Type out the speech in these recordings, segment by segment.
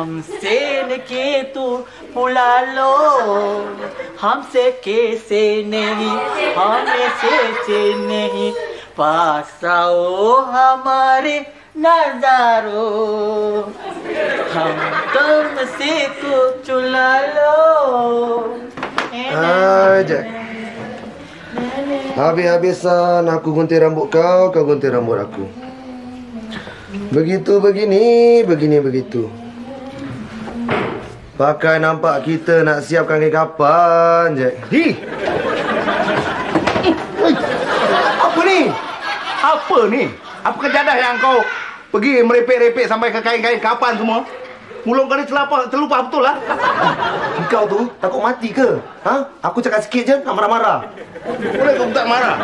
हमसे के तू भुला लो, हमसे कैसे नहीं, हमें से नहीं, पास आओ हमारे नजारों, हम तुमसे को चुला लो. Habis-habisan aku gunting rambut kau, kau gunting rambut aku. Begitu begini, begini begitu. Pakai nampak kita nak siapkan ke kapan, Jack? Apa ni? Apa ni? Apa kejadah yang kau pergi merepek-repek sampai ke kain-kain kapan semua? Mulut kau ni terlupa betul lah. Kau tu takut mati ke? Ha? Aku cakap sikit je nak marah-marah. Boleh kau tak marah?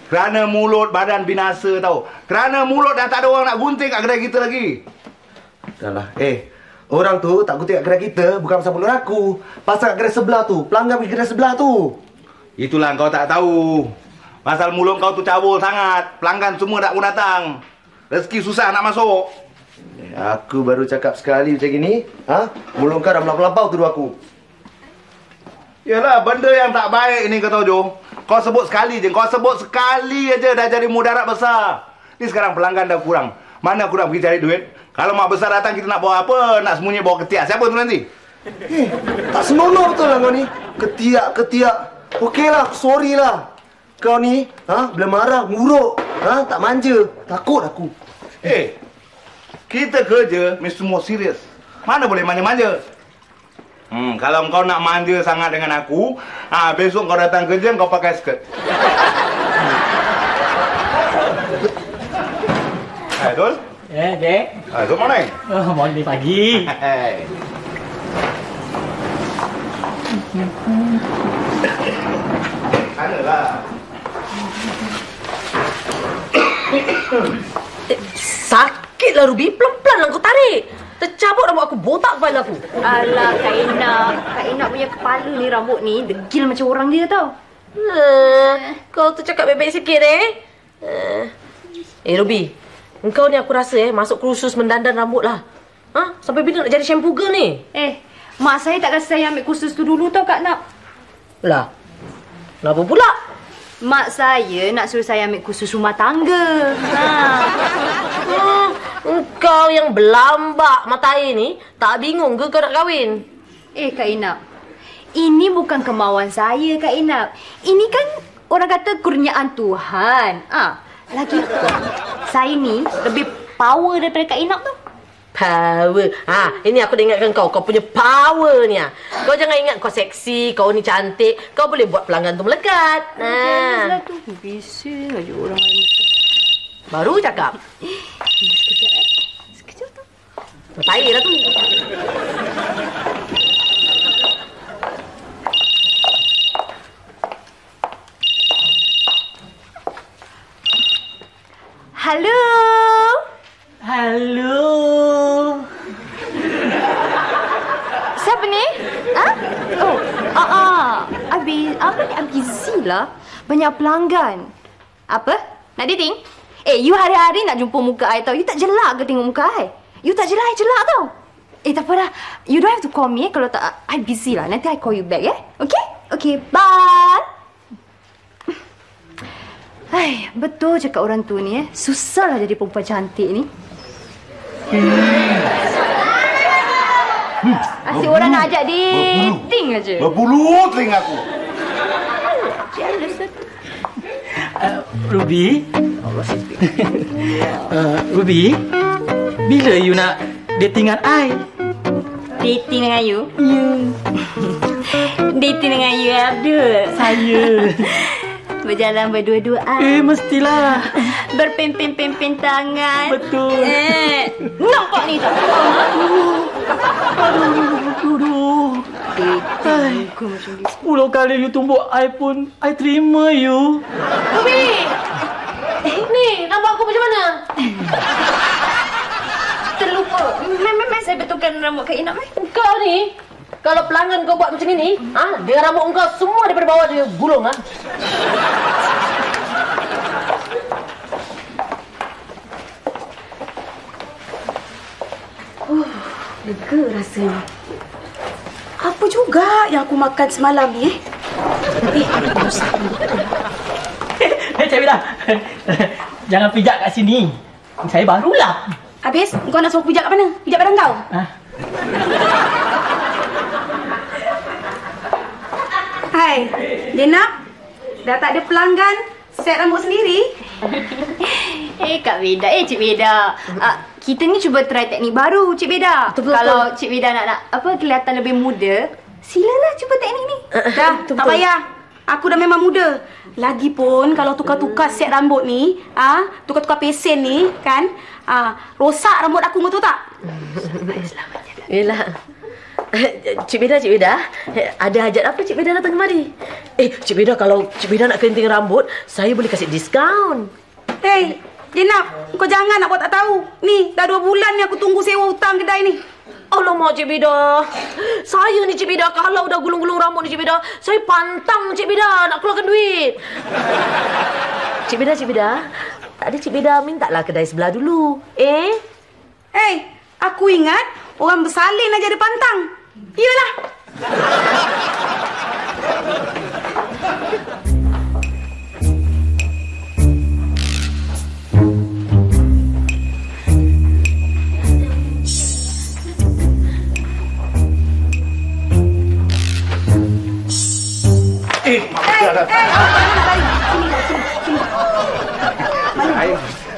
Kerana mulut badan binasa tau. Kerana mulut dah tak ada orang nak gunting kat kedai kita lagi. Dahlah, orang tu tak gunting kat kedai kita bukan pasal mulut aku. Pasal kat kedai sebelah tu, pelanggan pergi kedai sebelah tu. Itulah kau tak tahu. Pasal mulut kau tu cabul sangat. Pelanggan semua tak pun datang. Rezeki susah nak masuk. Aku baru cakap sekali macam gini, mulut kau dah melampau-lampau tuduh aku. Yalah, benda yang tak baik ni kau tahu, Jo. Kau sebut sekali je. Kau sebut sekali aja dah jadi mudarat besar. Ni sekarang pelanggan dah kurang. Mana aku nak pergi cari duit? Kalau mak besar datang kita nak bawa apa? Nak sembunyi bawa ketiak. Siapa tu nanti? Tak senonoh betul lah kau ni. Ketiak. Okeylah, sorry lah. Kau ni, bila marah, nguruk. Tak manja. Takut aku. Kita kerja mesti semua serius. Mana boleh manja-manja? Kalau kau nak manja sangat dengan aku, besok kau datang kerja kau pakai skirt. Dul? Dek. Good morning. Morning pagi. Analah. Sakitlah Ruby, pelan-pelan lah kau tarik. Tercabut rambut aku, botak kepala aku. Alah Kak Inak punya kepala ni, rambut ni degil macam orang dia tau. Kau tu cakap baik-baik sikit Ruby, engkau ni aku rasa masuk kursus mendandan rambut lah. Sampai bila nak jadi shampoo girl ni? Mak saya tak kasi saya ambil kursus tu dulu tau Kak Nak. Lah, kenapa pula? Mak saya nak suruh saya ambil kursus rumah tangga. Engkau yang berlambak mata air ni, tak bingung ke kau nak kahwin? Kak Inak, ini bukan kemauan saya Kak Inak. Ini kan orang kata kurniaan Tuhan. Lagi saya ni lebih power daripada Kak Inak tu. Power. Ini aku dah ingatkan kau punya power ni. Kau jangan ingat kau seksi, kau ni cantik. Kau boleh buat pelanggan tu melekat. Janganlah tu. Bising aja orang lain macam. Baru cakap. Sekejap tu. Matair lah tu. Halo. Siapa ni? I'm busy lah. Banyak pelanggan. Apa? Nak dating? You hari-hari nak jumpa muka I tau. You tak jelak ke tengok muka I? You tak jelak, I jelak tau. Tak apa dah. You don't have to call me kalau tak. I busy lah. Nanti I call you back Okay? Okay, bye. Betul cakap orang tu ni susah lah jadi perempuan cantik ni. Asyik orang nak ajak dating aja. Berbulu telinga aku. Ruby? Ruby? Bila you nak dating dengan I? Dating dengan you? Dating dengan you, Abdul? Saya. Berjalan berdua-duaan. Mestilah. Berpempin-pempin tangan. Betul. Nampak ni tak? Aduh. Aku macam ni. 10 kali you tumbuk I pun, I terima you. Ruby! Ni, nampak aku macam mana? Terlupa. Memang saya betulkan rambut Kak Inak. Kau ni, kalau pelanggan kau buat macam ini, dengan rambut kau semua daripada bawah dia gulung. Lega rasanya. Apa juga yang aku makan semalam ni Cik Vida, jangan pijak kat sini. Saya barulah. Habis kau nak suruh pijak kat mana? Pijak badan kau? Hai, Jenab. Dah tak ada pelanggan set rambut sendiri? Kak Beda. Cik Beda. Kita ni cuba try teknik baru, Cik Beda. Betul. Kalau Cik Beda nak kelihatan lebih muda, silalah cuba teknik ni. Dah, tak payah. Aku dah memang muda. Lagipun kalau tukar-tukar set rambut ni, tukar-tukar pesen ni, kan? Rosak rambut aku, betul tak? Yelah. Cik Beda, ada hajat apa Cik Beda datang kemari? Cik Beda, kalau Cik Beda nak kerinting rambut, saya boleh kasih diskaun. Hei, Jenab, kau jangan nak buat tak tahu. Ni, dah 2 bulan ni aku tunggu sewa hutang kedai ni. Alamak Cik Beda. Saya ni Cik Beda, kalau dah gulung-gulung rambut ni Cik Beda, saya pantang Cik Beda nak keluarkan duit. Cik Beda, tak ada Cik Beda mintalah kedai sebelah dulu. Hei, aku ingat orang bersalin aja ada pantang. Iyalah.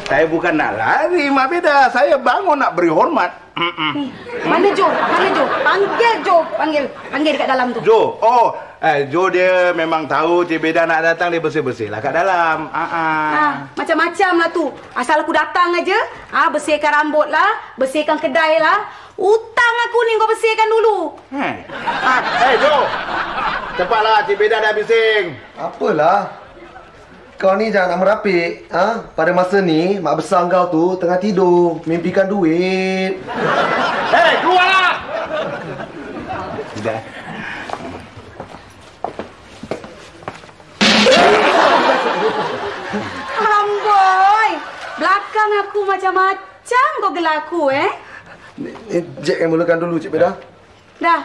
Saya bukan nak lari, Mak Beda. Saya bangun nak beri hormat. Mana Jo? Panggil Jo. Panggil dekat dalam tu. Jo. Jo dia memang tahu Cik Beda nak datang, dia bersih-bersih lah kat dalam. Macam-macam lah tu. Asal aku datang aja, bersihkan rambut lah, bersihkan kedai lah. Utang aku ni kau bersihkan dulu. Jo. Cepatlah, Cik Beda dah bising. Apalah. Kau ni jangan nak merapik. Pada masa ni, mak besar kau tu tengah tidur, mimpikan duit. Keluarlah! Tidak. Amboi, belakang aku macam-macam kau gelaku, Jack yang mulakan dulu, Cik Beda. Dah,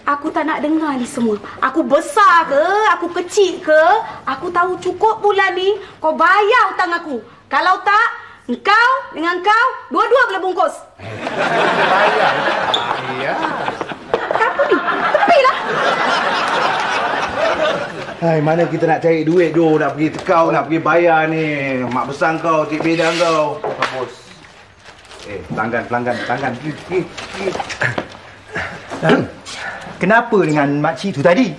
aku tak nak dengar ni semua. Aku besar ke, aku kecil ke, aku tahu cukup bulan ni kau bayar hutang aku. Kalau tak, engkau dengan kau dua-dua boleh bungkus. Bayar. Apa ni? Tepilah. Hai, mana kita nak cari duit, Jo? Nak pergi tekau, nak pergi bayar ni. Mak besar kau, Cik Beda kau. Bos. Pelanggan. Kenapa dengan makcik tu tadi?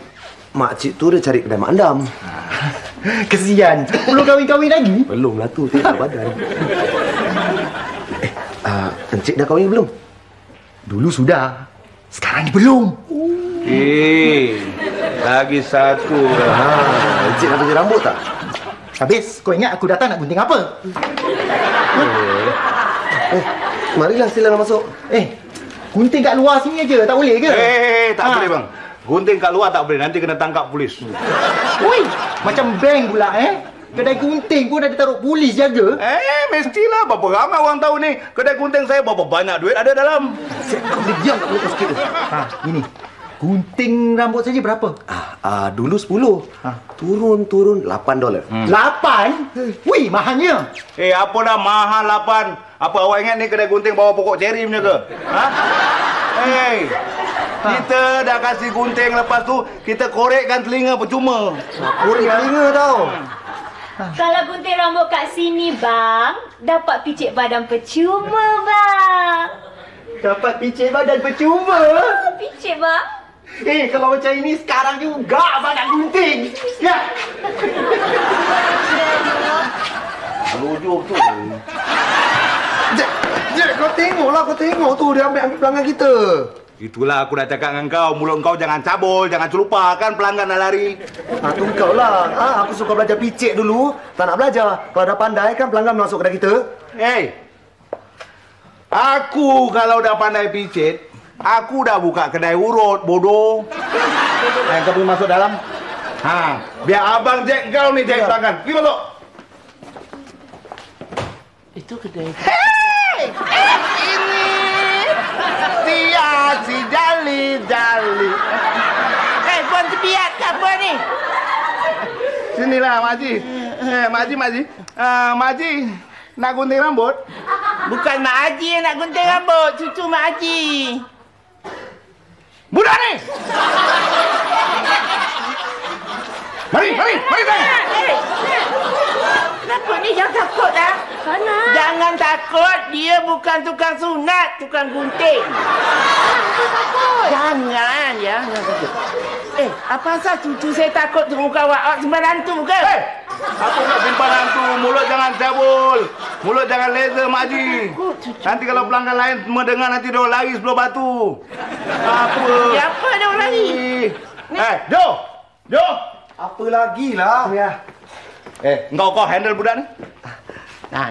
Makcik tu dia cari kedai Mak Andam. Kesian. Belum kahwin-kahwin lagi? Belum lah tu, tengok badan. Encik dah kahwin belum? Dulu sudah. Sekarang ni belum. Lagi satu. Encik nak pergi rambut tak? Habis, kau ingat aku datang nak gunting apa? Marilah silakan masuk. Gunting kat luar sini aja, tak boleh ke? Tak boleh bang. Gunting kat luar tak boleh, nanti kena tangkap polis. Ui, macam bank pula Kedai gunting pun ada taruh polis jaga. Mestilah. Berapa ramai orang tahu ni. Kedai gunting saya berapa banyak duit ada dalam. Kau boleh diam tak boleh kau sikit. Ini. Gunting rambut saja berapa? Dulu 10. Turun $8. 8? Wih, mahalnya. Apa dah mahal 8. Apa awak ingat ni kedai gunting bawa pokok ceri punya ke? Kita dah kasih gunting, lepas tu kita korekkan telinga percuma. Korek telinga tau. Kalau gunting rambut kat sini, bang, dapat picit badan percuma, bang. Dapat picit badan percuma? Picit, bang. Kalau macam ini sekarang juga abang nak gunting. Ya. Lujuk tu. Jack, kau tengok tu dia ambil pelanggan kita. Itulah aku dah cakap dengan kau, mulut kau jangan cabul, jangan celupar, kan pelanggan dah lari. Tu kau lah. Aku suka belajar picit dulu, tak nak belajar. Kalau dah pandai kan pelanggan masuk kedai kita. Aku kalau dah pandai picit, aku dah buka kedai urut, bodoh. Kau pergi masuk dalam. Biar abang Jack kau ni Jack pelanggan. Pergi masuk. Itu kedai. Ini dia Sinilah Mak Haji. Mak Haji. Mak Haji nak gunting rambut? Bukan Mak Haji yang nak gunting rambut, cucu Mak Haji. Budak ni! Mari. Kenapa ni? Jangan takut dah. Sana. Jangan takut, dia bukan tukang sunat, tukang gunting. Jangan takut. Apa asal cucu saya takut tengok awak simpan hantu ke? Aku nak simpan hantu. Mulut jangan cabul. Mulut jangan laser, Mak Haji. Nanti kalau pelanggan lain mendengar nanti dia lari sebelum batu. Apa? Siapa dia lari? Jo! Apa lagi lah? Ya. Kau handle budak ni?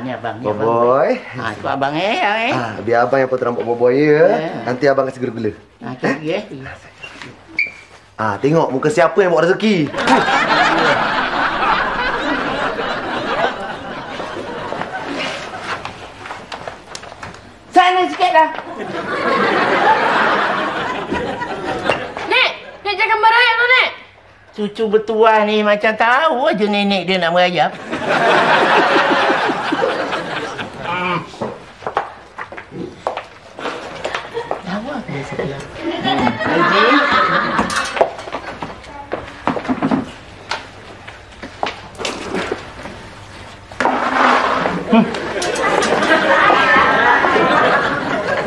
Ni abang. Boy. Ikut abang Biar abang yang potong rambut boy ya. Nanti abang kasi gula-gula. Tengok muka siapa yang bawa rezeki. Sana sikit dah. Nek jangan merayap tu, Nek. Cucu bertuah ni macam tahu aja nenek dia nak merayap. Tahu apa dia sebelah. Haji.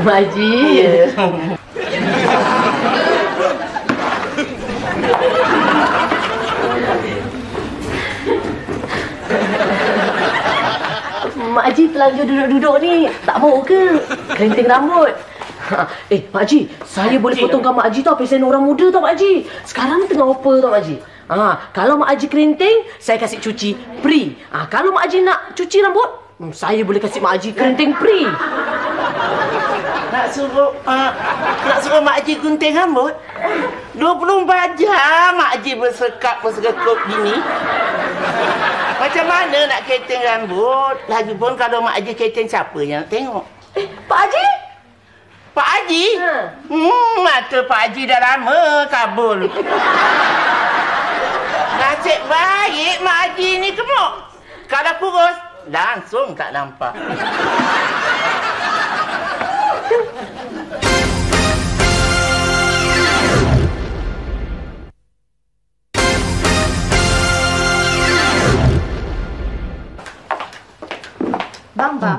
Mak Haji. Mak Haji telanjur duduk-duduk ni. Tak mau ke? Kerinting rambut. Mak Haji, saya boleh potongkan Mak Haji tau. Pesen orang muda tau Mak Haji. Sekarang ni tengah offer tau Mak Haji. Kalau Mak Haji kerinting, saya kasih cuci free. Kalau Mak Haji nak cuci rambut, saya boleh kasih Mak Haji kerinting free. Nak suruh Mak Haji gunting rambut? 24 jam Mak Haji bersekap gini. Macam mana nak keriting rambut? Lagipun kalau Mak Haji keriting, siapa yang nak tengok? Pak Haji? Pak Haji? Mata Pak Haji dah lama kabul. Nasib baik Mak Haji ni gemuk. Kalau kurus, langsung tak nampak. Bang.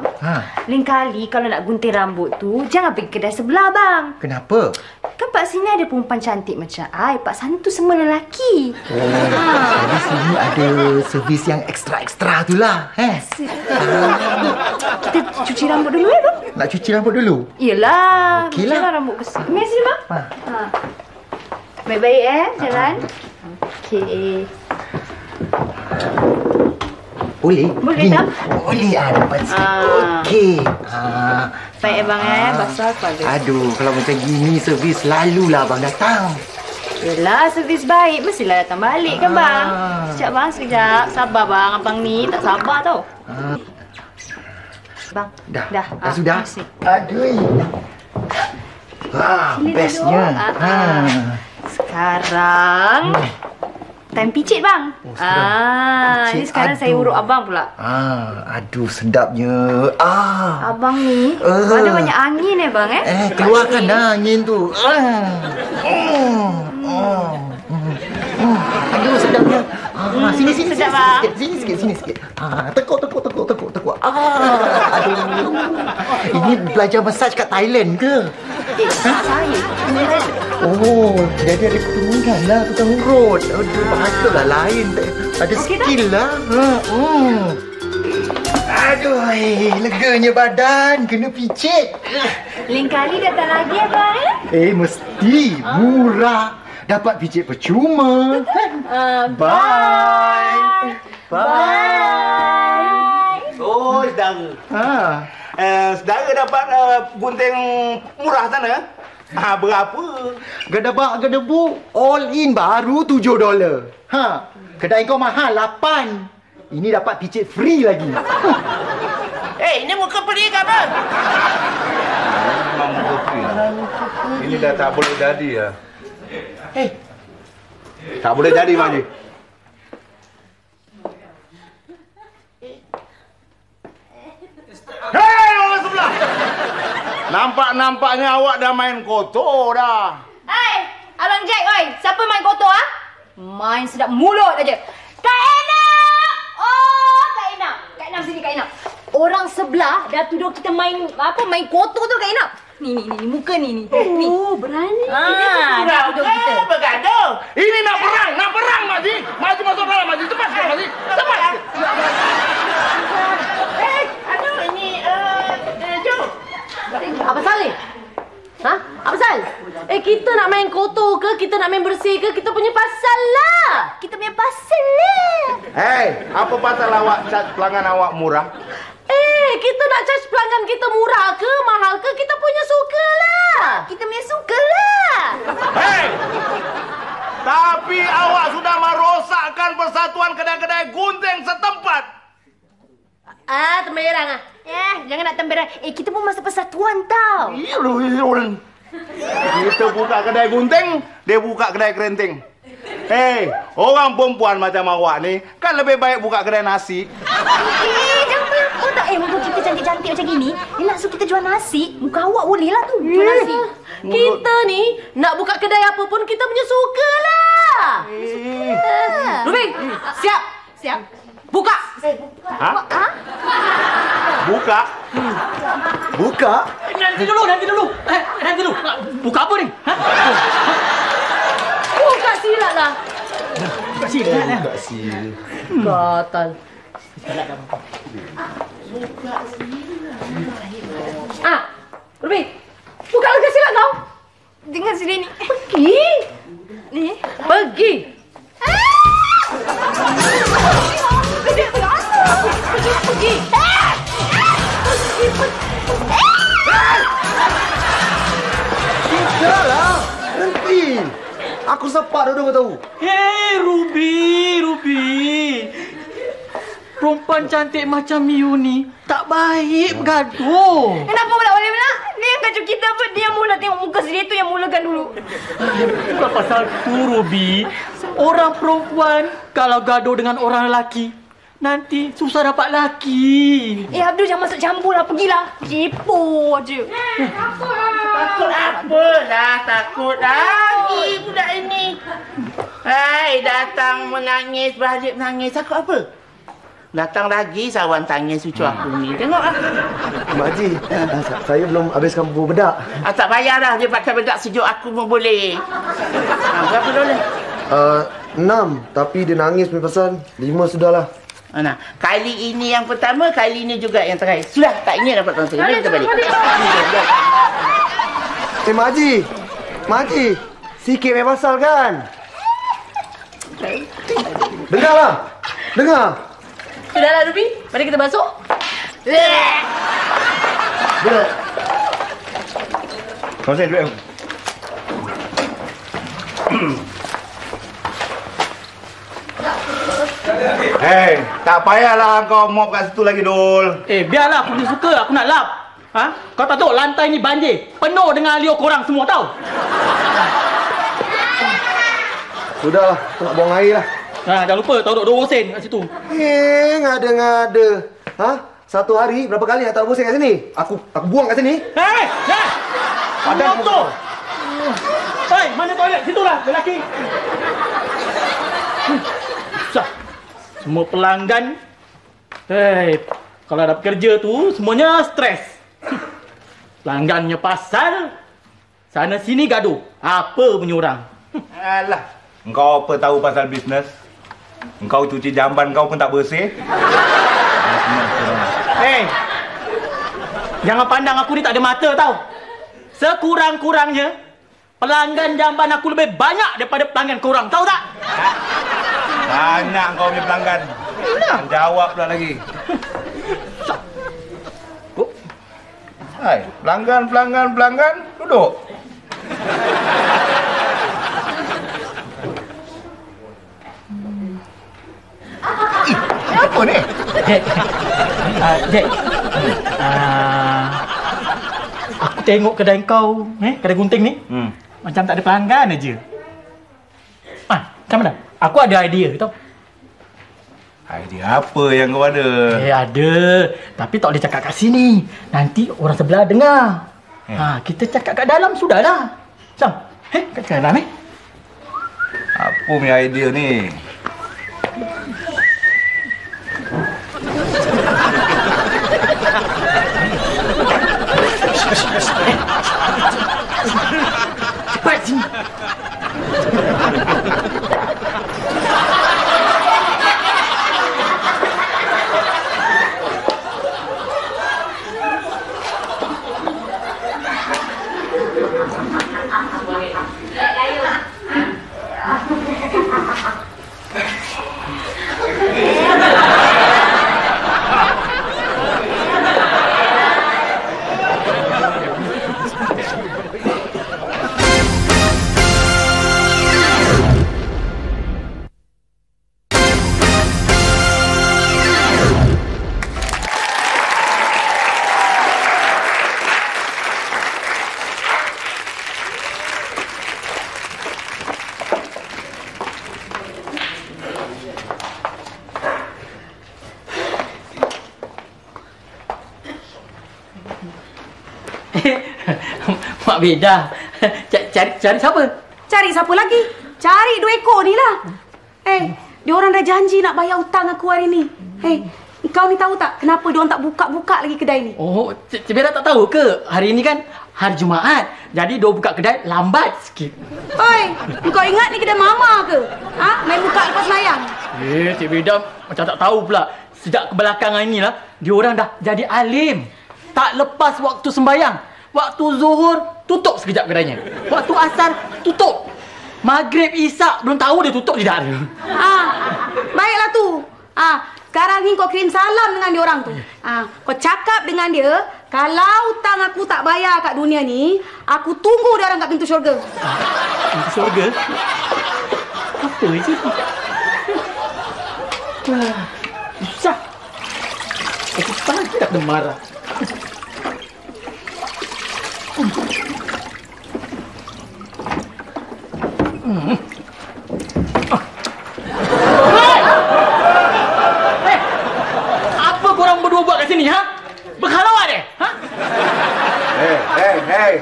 Lain kali kalau nak gunting rambut tu, jangan pergi kedai sebelah, bang. Kenapa? Kan Pak sini ada perempuan cantik macam I. Pak sana tu semua lelaki. Jadi sini ada servis yang ekstra-ekstra tu lah. Kita cuci rambut dulu bang. Nak cuci rambut dulu? Yelah. Okeylah. Jalan rambut bersih. Kami sini, bang. Baik-baik jalan. Okey. Boleh tak? Boleh dapat okey. Baik bang basah kepala. Aduh, kalau macam gini servis lalulah abang datang. Yelah, servis baik mestilah datang balik kan bang. Sekejap bang, sekejap. Sabar bang, abang ni tak sabar tau. Bang, dah sudah. Masih. Aduh. Bestnya. Sekarang time picit bang. Ini sekarang saya urut abang pula. Aduh sedapnya. Abang ni ada banyak angin bang keluarkan dah angin tu. Aduh sedapnya. Sini sedap bang. Sini sikit. Tekuk. Aduh. Ini belajar massage kat Thailand ke? Saya. Oh, jadi ada ketemuan lah tukang urut. Aduh, patutlah lain. Ada skill lah. Aduh, leganya badan. Kena picit. Lain kali datang lagi abang mesti. Murah. Dapat picit percuma. Bye. Oh, saudara. Saudara dapat gunting murah sana. Berapa? Gedebak-gedebu all in baru $7. Kedai kau mahal 8. Ini dapat picit free lagi. Ini muka peri ke apa? Memang muka free. Ini dah tak boleh jadi ya. Tak boleh jadi Mak Haji. Nampak-nampaknya awak dah main kotor dah. Hai, Abang Jack, oi. Siapa main kotor, ah? Main sedap mulut aja. Kak Enam! Oh, Kak Enam. Kak Enam sini, Kak Enam. Orang sebelah dah tuduh kita main kotor tu, Kak Enam. Ni, muka ni. Oh, berani. Dah tuduh kita. Bergaduh. Ini nak perang, Makcik. Maju masuk dalam, Makcik. Cepat, Makcik. Cepat. Aduh, ini, Jom. Apa pasal ni? Ha? Apa pasal? Kita nak main kotor ke? Kita nak main bersih ke? Kita punya pasal lah. Kita punya pasal lah. Hei, apa pasal awak charge pelanggan awak murah? Kita nak charge pelanggan kita murah ke? Mahal ke? Kita punya suka lah. Kita punya suka lah. Hei! Tapi awak sudah merosakkan persatuan kedai-kedai gunting setempat. Temberang ah. Jangan nak temberang. Kita pun masuk persatuan tau. Kita buka kedai gunting, dia buka kedai kerenting. Hei, orang perempuan macam awak ni kan lebih baik buka kedai nasi. Jangan pelakon tak. Muka kita cantik-cantik macam gini, dia nak suruh kita jual nasi. Muka awak boleh lah tu jual nasi. Kita ni nak buka kedai apa pun kita punya suka lah. Ruby, siap. Buka. Ha? Buka? Buka? Nanti dulu. Buka apa ni? Ha? Buka silat lah. Buka silat lah. Buka silat. Gatal. Ruby, buka lagi silat kau. Dengar sini ni. Pergi. Ni. Pergi. Pergi. Sudahlah. Berhenti. Aku sepak dah kau tahu. Hei, Ruby. Perempuan cantik macam you ni tak baik bergaduh. Kenapa pula boleh pula? Dia yang kacau kita apa? Dia mula tengok muka sendiri tu yang mulakan dulu. Bukan pasal tu, Ruby. Orang perempuan kalau gaduh dengan orang lelaki, nanti susah dapat laki. Abdul jangan masuk campur lah. Pergilah. Cipu je. Takut apalah, takut lagi budak ini. Hai, datang menangis, balik menangis. Takut apa? Datang lagi sawan tangis cucu aku ni. Tengok ah. Mak Haji, saya belum habiskan bubur bedak. Tak payah dah. Dia pakai bedak sejuk aku pun boleh. Berapa dolar? 6, tapi dia nangis punya pasal 5 sudahlah. Nah, kali ini yang pertama, kali ini juga yang terakhir. Sudah, tak ingin dapat tangsa. Kita balik. Mak Haji, sikit punya pasal kan? Dengar. Sudahlah, Ruby. Mari kita masuk. Kau saya duit aku. Hei, tak payahlah kau mop kat situ lagi, Dul. Biarlah aku suka. Aku nak lap. Ha? Kau tak tahu lantai ni banjir. Penuh dengan liur korang semua tau. Sudahlah, aku nak buang air lah. Jangan lupa taruh 20 sen kat situ. Ngada-ngada. Satu hari berapa kali nak taruh bosen kat sini? Aku buang kat sini. Hei! Padan tu. Hei, mana toilet? Situlah, lelaki. Susah. Semua pelanggan. Hei, kalau ada kerja tu semuanya stres. Pelanggannya pasal sana sini gaduh. Apa punya orang? Alah, engkau apa tahu pasal bisnes? Engkau cuci jamban kau pun tak bersih. Hei, jangan pandang aku ni tak ada mata tau. Sekurang-kurangnya pelanggan jamban aku lebih banyak daripada pelanggan korang, tahu tak? Banyak kau punya pelanggan. Jawab pula lagi. Hai, pelanggan, duduk. Apa ni? Jack. Aku tengok kedai kau, kedai gunting ni. Macam tak ada pelanggan aja. Macam mana? Aku ada idea tau. Idea apa yang kau ada? Ada. Tapi tak boleh cakap kat sini. Nanti orang sebelah dengar. Kita cakap kat dalam sudahlah. Sam, kat dalam Apa punya idea ni? Cepat sini. Mak Beda. Cari siapa? Cari siapa lagi? Cari 2 ekor ni lah. Diorang dah janji nak bayar hutang aku hari ni. Kau ni tahu tak kenapa diorang tak buka-buka lagi kedai ni? Oh, Cik Beda tak tahu ke? Hari ni kan hari Jumaat. Jadi diorang buka kedai lambat sikit. Oi, kau ingat ni kedai mama ke? Main buka lepas semayang. Cik Beda macam tak tahu pula. Sejak kebelakangan ni lah, diorang dah jadi alim. Tak lepas waktu sembayang. Waktu zuhur, tutup sekejap kedainya. Waktu asar, tutup. Maghrib, Isyak, belum tahu dia tutup tidak ada. Baiklah tu. Sekarang ni kau kirim salam dengan diorang tu. Kau cakap dengan dia, kalau hutang aku tak bayar kat dunia ni, aku tunggu diorang kat pintu syurga. Pintu syurga? Apa je? Susah. Aku pagi tak marah. Apa korang berdua buat kat sini, Berhalauan deh?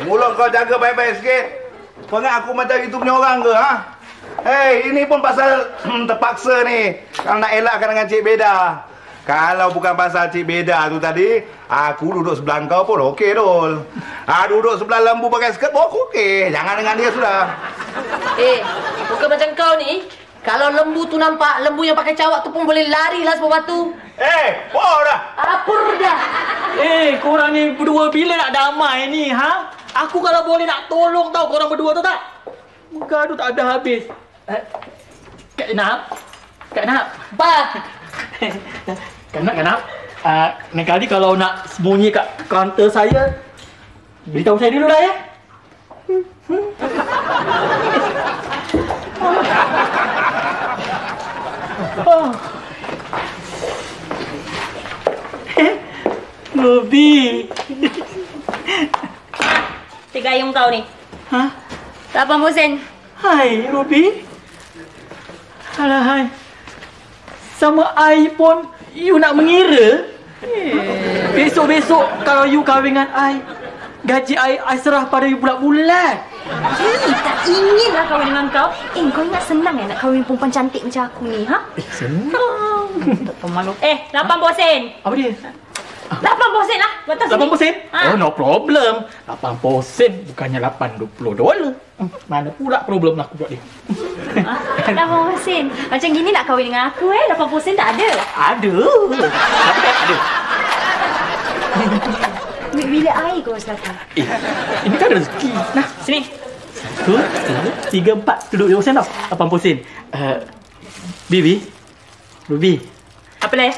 Mulut kau jaga baik-baik sikit. Kau ingat aku macam itu punya orang ke, ini pun pasal terpaksa ni. Kalau nak elakkan dengan Cik Beda. Kalau bukan pasal Cik Beda tu tadi, aku duduk sebelah kau pun okey, Dul. Duduk sebelah lembu pakai skirt pun okey. Jangan dengan dia sudah. Bukan macam kau ni. Kalau lembu tu nampak, lembu yang pakai cawak tu pun boleh lari lah sebab batu. Power dah. Apur dah. Korang ni berdua bila nak damai ni, Aku kalau boleh nak tolong tau korang berdua tu tak? Gaduh tak ada habis. Kak Nap. Apa? Kak Nap. Lain kali kalau nak sembunyi kat kaunter saya, beritahu saya dulu lah ya. Ruby. Tergayung kau ni. 80 sen. Hai, Ruby. Alah, hai. Sama I pun you nak mengira? Besok-besok kalau you kahwin dengan I, gaji I serah pada you bulat-bulat. Tak ingin lah kahwin dengan kau. Kau ingat senang nak kahwin perempuan cantik macam aku ni, Senang. Tak pemalu. 80 sen. Apa dia? 80 sen lah. 80 sen? Oh, no problem. 80 sen bukannya $80. Mana pula problem aku buat dia. 80 sen. Macam gini nak kahwin dengan aku 80 sen tak ada. Ada. Tapi tak ada. Bila air kau selatan? Ini kan rezeki. Nah, sini. 1, 2, 3, 4. Duduk 20 sen tau. 80 sen. Bibi. Ruby. Apa lah?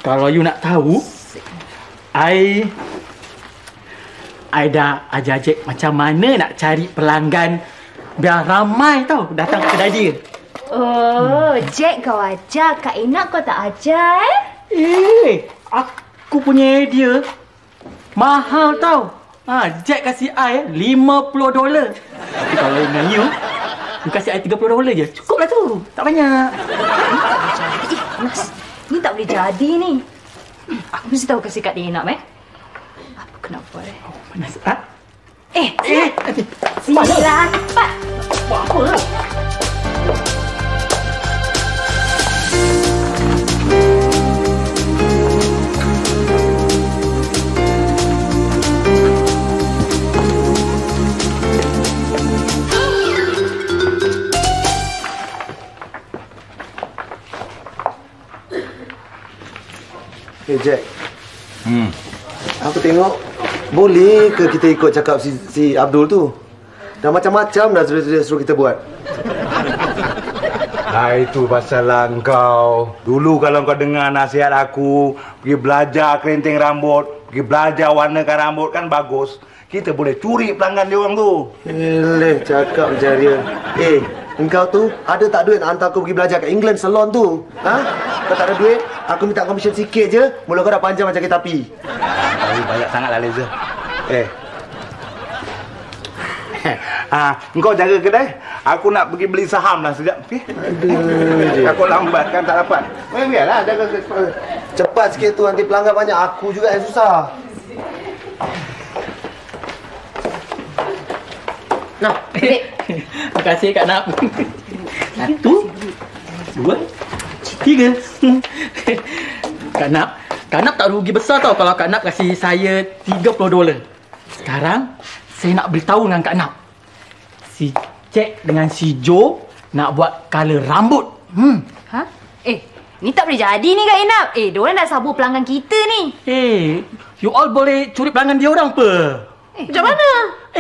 Kalau you nak tahu, I dah ajar Jack macam mana nak cari pelanggan biar ramai tau datang ke kedai dia. Oh, Jack kau ajar. Kak Enak kau tak ajar Aku punya idea mahal tau. Jack kasih I $50. Tapi kalau dengan you kasih I $30 je. Cukup lah tu. Tak banyak. Nas, ni tak boleh jadi ni. Aku mesti tahu kasih kat dia Enak, Apa kena buat Nas, Sila cepat. Apa lah? Jack. Aku tengok boleh ke kita ikut cakap si Abdul tu? Dah macam-macam dah suruh kita buat. Itu pasal lah kau. Dulu kalau kau dengar nasihat aku, pergi belajar kerinting rambut, pergi belajar warnakan rambut kan bagus. Kita boleh curi pelanggan dia orang tu. Cakap macam dia. Engkau tu ada tak duit nak hantar aku pergi belajar kat England salon tu? Ha? Kau tak ada duit, aku minta komisen sikit je, mulut kau dah panjang macam kereta api. Banyak sangatlah Leza. Engkau jaga kedai. Aku nak pergi beli saham lah sekejap. Okey? Aduh. Aku lambat kan tak dapat. Biarlah jaga cepat sikit tu, nanti pelanggan banyak, aku juga yang susah. Nah, terima kasih Kak Nap. 1, 2, 3. Kak Nap tak rugi besar tau kalau Kak Nap kasih saya $30. Sekarang saya nak beritahu dengan Kak Nap. Si Jack dengan si Joe nak buat color rambut. Ha? Ni tak boleh jadi ni Kak Inap. Diorang dah sabur pelanggan kita ni. You all boleh curi pelanggan dia orang apa? Macam mana?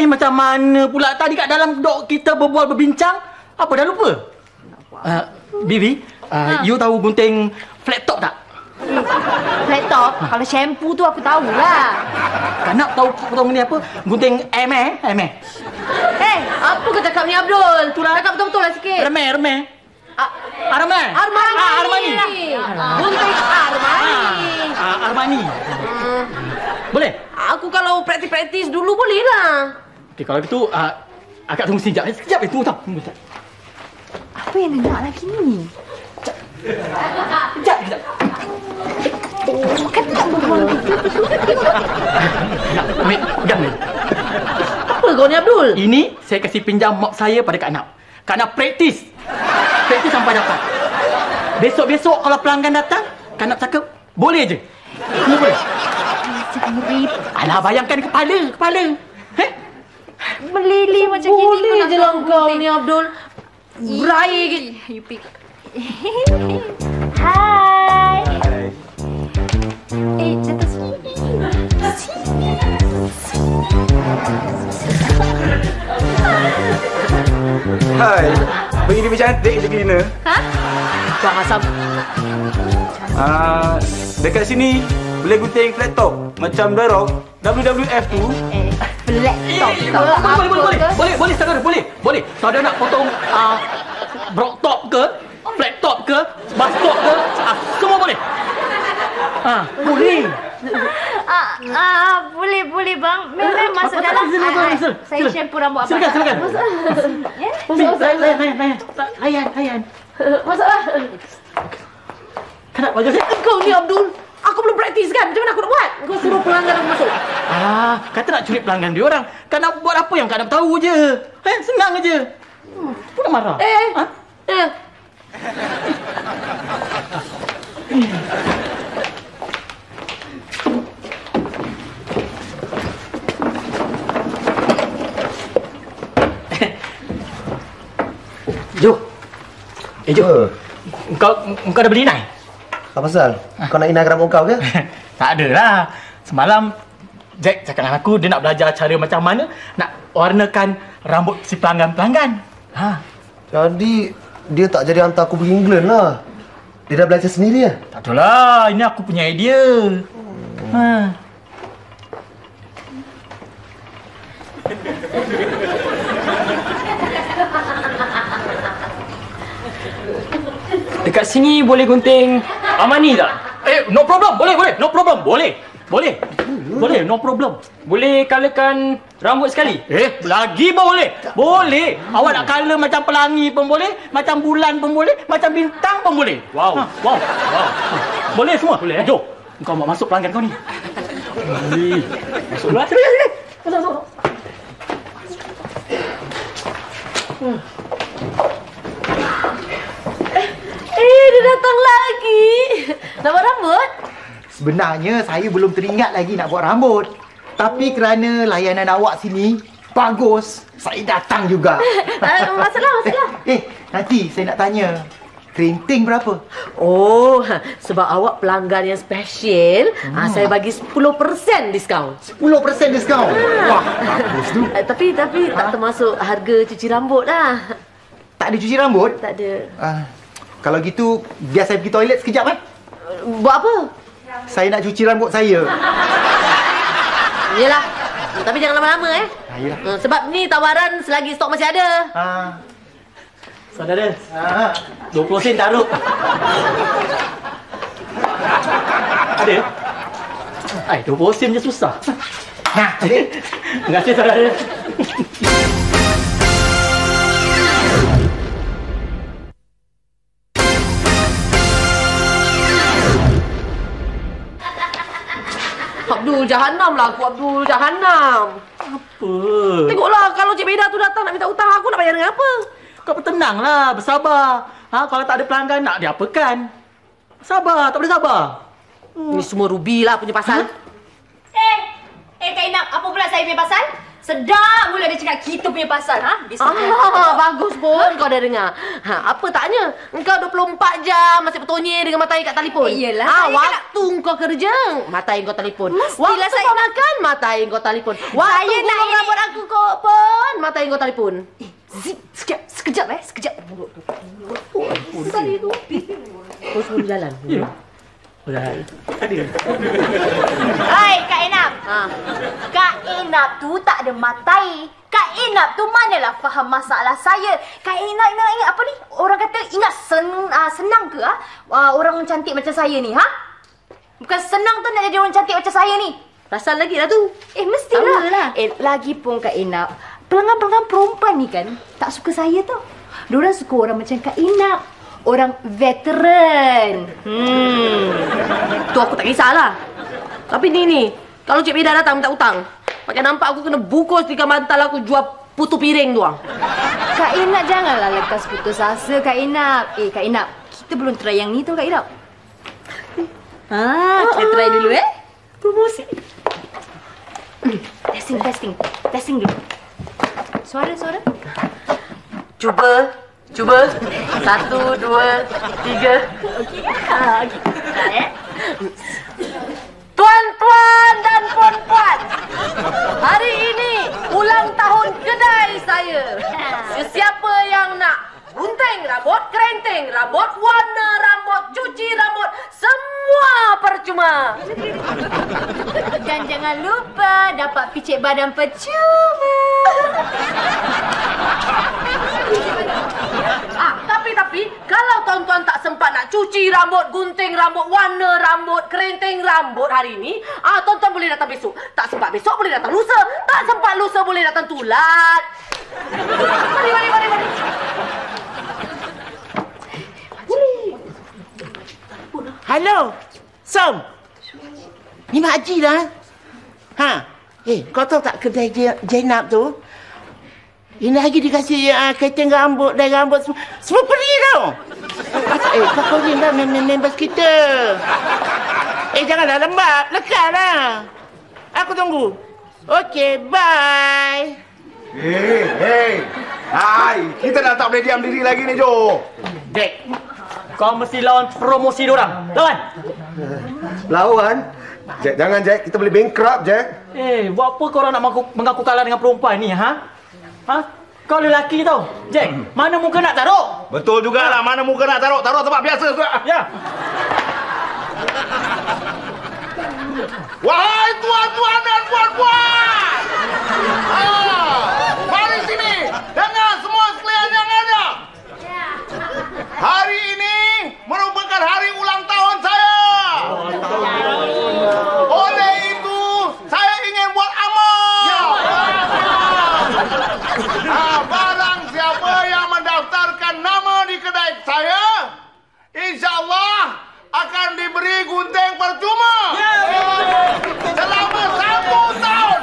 Macam mana pula tadi kat dalam dok kita berbual berbincang? Apa dah lupa? Bibi, you tahu gunting flat top tak? Flat top? Kalau shampoo tu aku tahulah. Kak Nak tahu ni apa? Gunting Hermes? Apa kau cakap ni Abdul? Cakap betul-betul lah sikit. Hermes. Armani. Gunting Armani. Boleh? Aku kalau praktis-praktis dulu boleh lah. Okey, kalau gitu akak tunggu sekejap. Tunggu tau. Apa yang dia nak lagi ni? Sekejap. Kan tak berbual kita. Ambil, pegang ni. Apa kau ni Abdul? Ini saya kasih pinjam mop saya pada Kak Nap. Kak Nap praktis sampai dapat. Besok-besok kalau pelanggan datang, Kak Nap cakap, boleh je. Semua boleh. Alah, bayangkan kepala. Meleleh macam gini. Boleh je lah kau ni Abdul. Berair ke. You pick. Hai. Datang sini. Hai. Begini cantik je cleaner. Tuan Hassan. Dekat sini boleh gunting flat top macam The Rock, WWF tu. Flat top. Boleh saudara, boleh. Saudara nak potong broad top ke, flat top ke, bus top ke, semua boleh. Boleh. Boleh bang. Boleh masuk dalam. Saya shampoo rambut abang. Silakan. Layan. Masuklah. Kenapa bagus? Kau ni Abdul. Aku belum praktis kan. Macam mana aku nak buat? Kau suruh pelanggan aku masuk. Kata nak curi pelanggan dia orang. Kau nak buat apa yang kau nak tahu je. Senang aje. Kau nak marah? Jo. Kau dah beli inai? Apa pasal? Kau nak inai rambut kau ke? Tak adalah. Semalam Jack cakap dengan aku dia nak belajar cara macam mana nak warnakan rambut si pelanggan-pelanggan. Jadi dia tak jadi hantar aku pergi England lah. Dia dah belajar sendiri lah. Tak adalah, ini aku punya idea. Dekat sini boleh gunting Armani tak? No problem. Boleh. No problem. Boleh, no problem. Boleh colorkan rambut sekali? Lagi pun boleh. Boleh. Awak nak color macam pelangi pun boleh, macam bulan pun boleh, macam bintang pun boleh. Wow. Boleh semua. Boleh. Jom. Kau mau masuk pelanggan kau ni. Boleh. Masuklah. Masuk. Dia datang lagi. Nak buat rambut? Sebenarnya saya belum teringat lagi nak buat rambut. Tapi kerana layanan awak sini bagus, saya datang juga. Masalah. Nanti saya nak tanya, kerinting berapa? Oh, sebab awak pelanggan yang special, saya bagi 10% diskaun. 10% diskaun? Wah, bagus tu. Tapi tak termasuk harga cuci rambut lah. Tak ada cuci rambut? Tak ada. Kalau gitu, biar saya pergi toilet sekejap Buat apa? Saya nak cuci rambut saya. Yelah. Tapi jangan lama-lama Yelah. Sebab ni tawaran selagi stok masih ada. Saudara, 20 sen taruh. Ada? 20 sen je susah. Terima kasih saudara. Abdul Jahannam lah aku, Abdul Jahannam. Apa? Tengoklah kalau Cik Beda tu datang nak minta hutang, aku nak bayar dengan apa? Kau bertenanglah, bersabar. Kalau tak ada pelanggan nak diapakan? Sabar, tak boleh sabar. Ni semua Ruby lah punya pasal. Kak Inap, apa pula saya punya pasal? Sedap mula dia cakap kita punya pasal, bagus pun kau dah dengar. Apa taknya? Engkau 24 jam masih bertonyel dengan mata air kat telefon. Iyalah. Waktu kau kerja, mata air kau telefon. Mestilah waktu saya kau makan, mata air kau telefon. Waktu Saya nak gulung rambut aku kau pun, mata air kau telefon. Sekejap. Sekali tu. Kau semua jalan. Hai, Kak Inap. Kak Inap tu tak ada matai. Kak Inap tu manalah faham masalah saya. Kak Inap ingat apa ni? Orang kata ingat senang ke orang cantik macam saya ni, Bukan senang tu nak jadi orang cantik macam saya ni. Rasal lagi lah tu. Mestilah. Lagipun Kak Inap, pelanggan-pelanggan perempuan ni kan tak suka saya tau. Diorang suka orang macam Kak Inap. Orang veteran. Tu aku tak kisahlah. Tapi ni, kalau Cik Beda datang minta hutang, pakai nampak aku kena bungkus di bantal aku jual putu piring tu. Kak Inap janganlah lekas putus asa, Kak Inap. Kak Inap, kita belum try yang ni tu, Kak Inap. Kita try dulu Promosi. Testing dulu. Suara. Cuba. 1, 2, 3. Okey. Tuan-tuan dan puan-puan, hari ini ulang tahun kedai saya. Sesiapa yang nak gunting rambut, kerinting rambut, warna rambut, cuci rambut, semua percuma. Dan jangan lupa dapat picit badan percuma. Tapi kalau tuan-tuan tak sempat nak cuci rambut, gunting rambut, warna rambut, kerinting rambut hari ini, tuan-tuan boleh datang besok. Tak sempat besok boleh datang lusa. Tak sempat lusa boleh datang tulat. Mari. Halo, Som. Ni Mak Haji dah. Kau tahu tak kedai Zainab tu? Ini lagi dikasih kaitan rambut dan rambut semua pergi tau. Kau kahwin dah members kita. Janganlah lembab, lekarlah. Aku tunggu. Okey, bye. Hai, kita dah tak boleh diam diri lagi ni, Jo. Jack, kau mesti lawan promosi diorang. Lawan. Lawan? Jack, jangan Jack. Kita boleh bankrupt, Jack. Buat apa korang nak mengaku kalah dengan perempuan ni, Kau lelaki tau. Jack, mana muka nak taruh? Betul jugalah, mana muka nak taruh. Taruh tempat biasa juga. Ya. Wahai tuan-tuan dan puan-puan. Mari sini. Dengar semua sekalian yang ada. Hari ini merupakan hari ulang tahun saya. Oleh itu, saya ingin buat amal. Barang siapa yang mendaftarkan nama di kedai saya, insya-Allah akan diberi gunting percuma. Selama 1 tahun.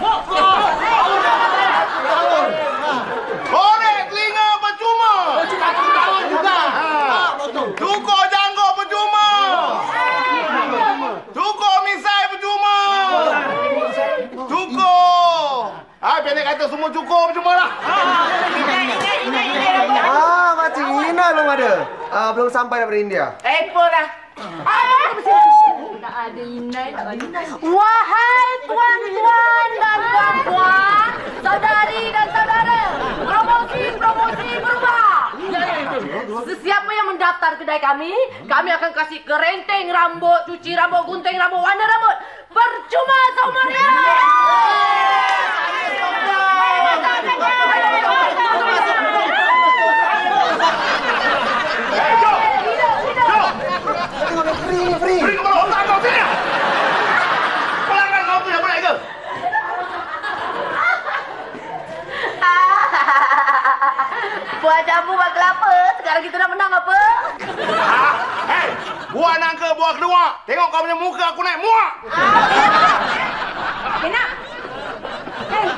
belum ada. Belum sampai daripada India. Apple dah. Tak ada Inai, tak ada Inai. Wahai tuan-tuan dan puan-puan, saudari dan saudara, promosi berubah. Sesiapa yang mendaftar kedai kami akan kasih kerenteng rambut, cuci rambut, gunting rambut, warna rambut percuma seumur hidup. Free kepala otak kau sini. Pelanggan kau tu yang baik ke? Buat jambu buat kelapa. Sekarang kita nak menang apa? Hei, buah nangka, buah kedua. Tengok kau punya muka aku naik muak. Lina. Hey.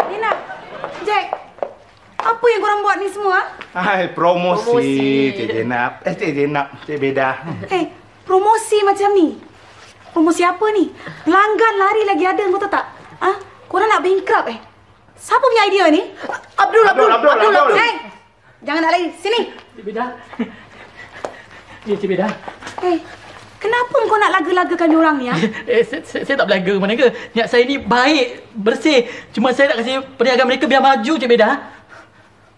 Lina. Jack. Apa yang korang buat ni semua? Hai, promosi. Cik Jenab. Cik Jenab. Cik Beda. Hey, promosi macam ni. Promosi apa ni? Pelanggan lari lagi ada, kau tahu tak? Ah, korang nak bankrupt Siapa punya idea ni? Abdul. Hey, jangan nak lari. Sini. Cik Beda. Ya, Cik Beda. Hey, kenapa kau nak laga-lagakan orang ni? Saya tak belaga mana ke. Niat saya ni baik, bersih. Cuma saya nak kasi perniagaan mereka biar maju, Cik Beda.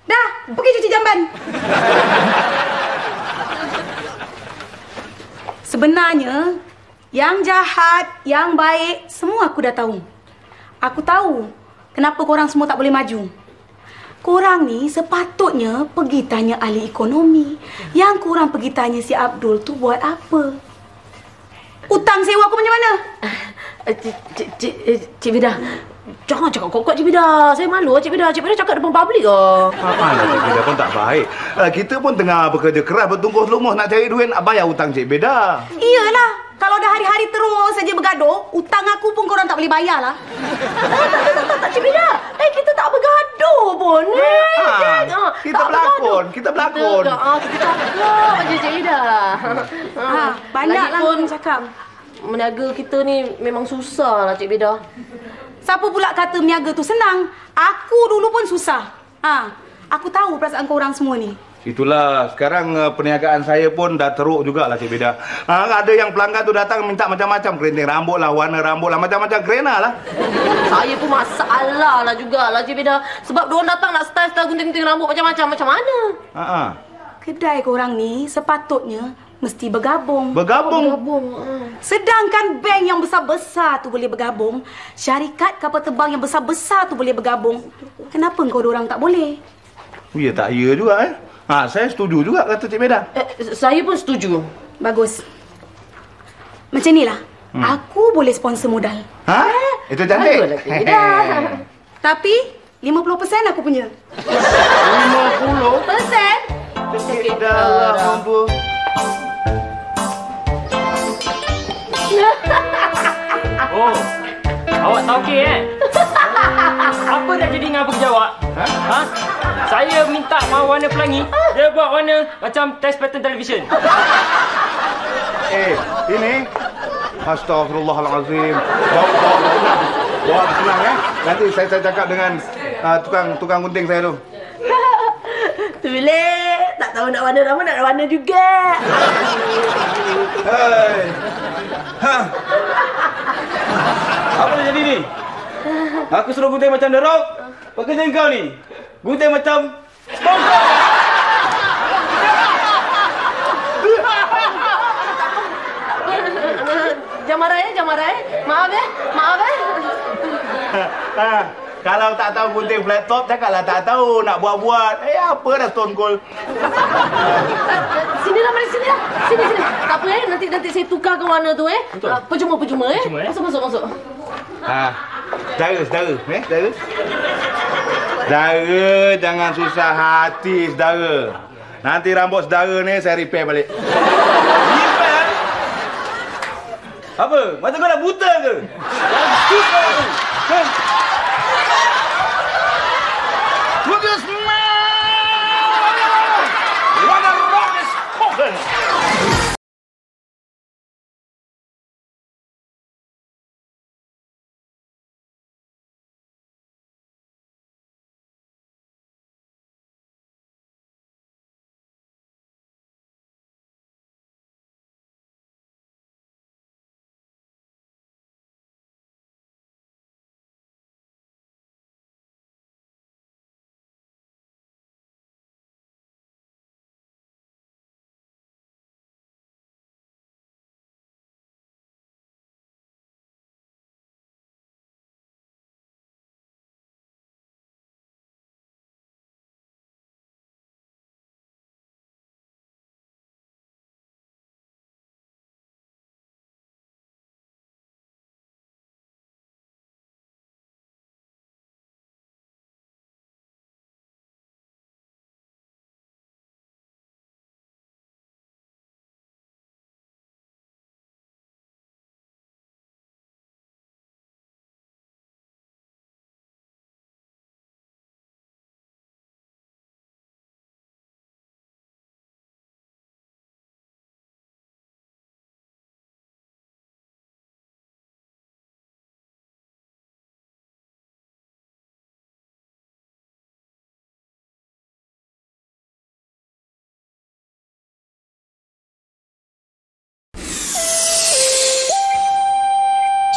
Dah, pergi cuci jamban. Sebenarnya, yang jahat, yang baik, semua aku dah tahu. Aku tahu kenapa korang semua tak boleh maju. Korang ni sepatutnya pergi tanya ahli ekonomi. Yang korang pergi tanya si Abdul tu buat apa? Hutang sewa aku macam mana? Cik Beda, jangan cakap kuat-kuat Cik Beda. Saya malu Cik Beda. Cik Beda cakap depan publik ke? Mana Cik Beda pun tak baik. Kita pun tengah bekerja keras bertungkus lumus nak cari duit nak bayar hutang Cik Beda. Iyalah, kalau dah hari-hari terus saja bergaduh, hutang aku pun korang tak boleh bayar lah. Tak Cik Beda. Kita tak bergaduh pun. Kita berlakon. Kita cakap je Cik Beda. Banyaklah korang cakap. Meniaga kita ni memang susah lah Cik Beda. Siapa pula kata meniaga tu senang? Aku dulu pun susah. Aku tahu perasaan korang semua ni. Itulah, sekarang perniagaan saya pun dah teruk jugalah Cik Beda. Ada yang pelanggan tu datang minta macam-macam. Kerinting rambut lah, warna rambut lah, macam-macam kerena lah. Saya pun masalah lah jugalah Cik Beda. Sebab diorang datang nak style-style gunting-gunting rambut macam-macam. Macam mana? Kedai korang ni sepatutnya mesti bergabung. Bergabung? Sedangkan bank yang besar-besar tu boleh bergabung, syarikat kapal terbang yang besar-besar tu boleh bergabung. Kenapa kau orang tak boleh? Ya tak ya juga saya setuju juga kata Cik Beda. Saya pun setuju. Bagus. Macam inilah. Aku boleh sponsor modal. Itu cantik. Tapi 50% aku punya. 50%? Sikit darah mampu. Oh, awak tak okey Apa dah jadi dengan apa kerja awak? Saya minta mau warna pelangi, dia buat warna macam test pattern television. Ini Astaghfirullahalazim. Bawa senang Nanti saya cakap dengan tukang gunting saya tu. Boleh. Tak tahu nak warna apa, nak warna juga. Apa dah jadi ni? Aku suruh gunting macam The Rock. Pekerja kau ni gunting macam SpongeBob. Jangan marah Maaf Kalau tak tahu gunting flat top, cakaplah tak tahu nak buat-buat. Apa dah Stone Cold. Sini. Tak apa nanti saya tukarkan warna tu Percuma Masuk. Saudara, saudara, jangan susah hati saudara. Nanti rambut saudara ni saya repair balik. Repair? Apa? Macam kau dah buta ke? Goodness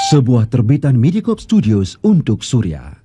Sebuah terbitan Mediacorp Studios untuk Suria.